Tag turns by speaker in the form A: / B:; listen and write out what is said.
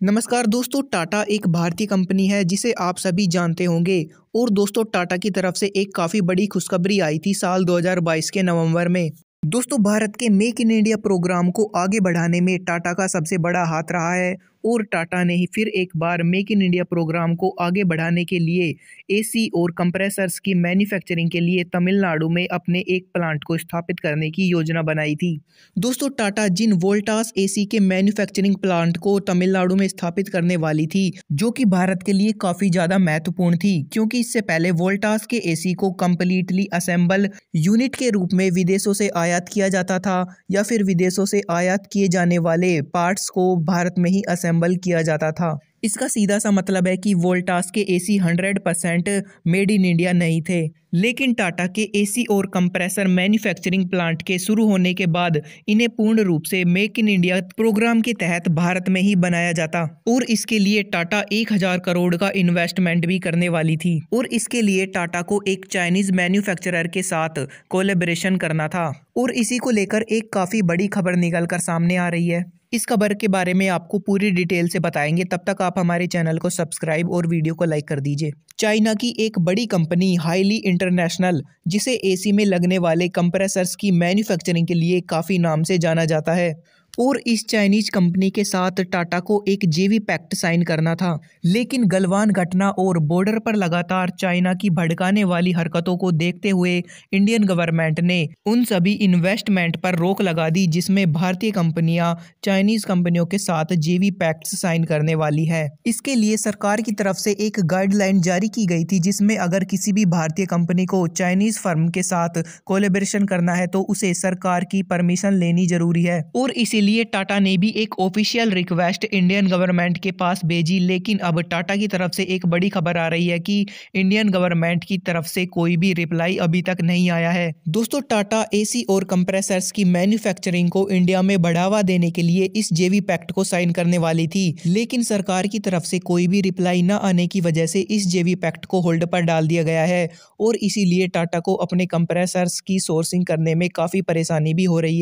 A: नमस्कार दोस्तों, टाटा एक भारतीय कंपनी है जिसे आप सभी जानते होंगे। और दोस्तों, टाटा की तरफ से एक काफ़ी बड़ी खुशखबरी आई थी साल 2022 के नवंबर में। दोस्तों, भारत के मेक इन इंडिया प्रोग्राम को आगे बढ़ाने में टाटा का सबसे बड़ा हाथ रहा है। और टाटा ने ही फिर एक बार मेक इन इंडिया प्रोग्राम को आगे बढ़ाने के लिए एसी और कंप्रेसर्स की मैन्युफैक्चरिंग के लिए तमिलनाडु में अपने एक प्लांट को स्थापित करने की योजना बनाई थी। दोस्तों, टाटा जिन वोल्टास एसी के मैन्युफैक्चरिंग प्लांट को तमिलनाडु में स्थापित करने वाली थी, जो कि भारत के लिए काफ़ी ज़्यादा महत्वपूर्ण थी, क्योंकि इससे पहले वोल्टास के एसी को कंप्लीटली असेंबल यूनिट के रूप में विदेशों से आयात किया जाता था, या फिर विदेशों से आयात किए जाने वाले पार्ट्स को भारत में ही असेंबल किया जाता था। इसका सीधा सा मतलब है कि वोल्टास के एसी 100% मेड इन इंडिया नहीं थे। लेकिन टाटा के एसी और कंप्रेसर मैन्युफैक्चरिंग प्लांट के शुरू होने के बाद इन्हें पूर्ण रूप से मेक इन इंडिया प्रोग्राम के तहत भारत में ही बनाया जाता। और इसके लिए टाटा 1000 करोड़ का इन्वेस्टमेंट भी करने वाली थी। और इसके लिए टाटा को एक चाइनीज मैन्युफैक्चरर के साथ कोलैबोरेशन करना था। और इसी को लेकर एक काफ़ी बड़ी खबर निकल कर सामने आ रही है। इस खबर के बारे में आपको पूरी डिटेल से बताएंगे, तब तक आप हमारे चैनल को सब्सक्राइब और वीडियो को लाइक कर दीजिए। चाइना की एक बड़ी कंपनी हाईली इंटरनेशनल, जिसे एसी में लगने वाले कंप्रेसर्स की मैन्युफैक्चरिंग के लिए काफ़ी नाम से जाना जाता है। और इस चाइनीज कंपनी के साथ टाटा को एक जेवी पैक्ट साइन करना था। लेकिन गलवान घटना और बॉर्डर पर लगातार चाइना की भड़काने वाली हरकतों को देखते हुए इंडियन गवर्नमेंट ने उन सभी इन्वेस्टमेंट पर रोक लगा दी, जिसमें भारतीय कंपनियां चाइनीज कंपनियों के साथ जेवी पैक्ट साइन करने वाली है। इसके लिए सरकार की तरफ से एक गाइडलाइन जारी की गई थी, जिसमें अगर किसी भी भारतीय कंपनी को चाइनीज फर्म के साथ कोलैबोरेशन करना है तो उसे सरकार की परमिशन लेनी जरूरी है। और इसीलिए टाटा ने भी एक ऑफिशियल रिक्वेस्ट इंडियन गवर्नमेंट के पास भेजी। लेकिन अब टाटा की तरफ से एक बड़ी खबर आ रही है कि इंडियन गवर्नमेंट की तरफ से कोई भी रिप्लाई अभी तक नहीं आया है। दोस्तों, टाटा एसी और कंप्रेसर्स की मैन्युफैक्चरिंग को इंडिया में बढ़ावा देने के लिए इस जेवी पैक्ट को साइन करने वाली थी, लेकिन सरकार की तरफ से कोई भी रिप्लाई न आने की वजह से इस जेवी पैक्ट को होल्ड पर डाल दिया गया है। और इसीलिए टाटा को अपने कंप्रेसर्स की सोर्सिंग करने में काफ़ी परेशानी भी हो रही है।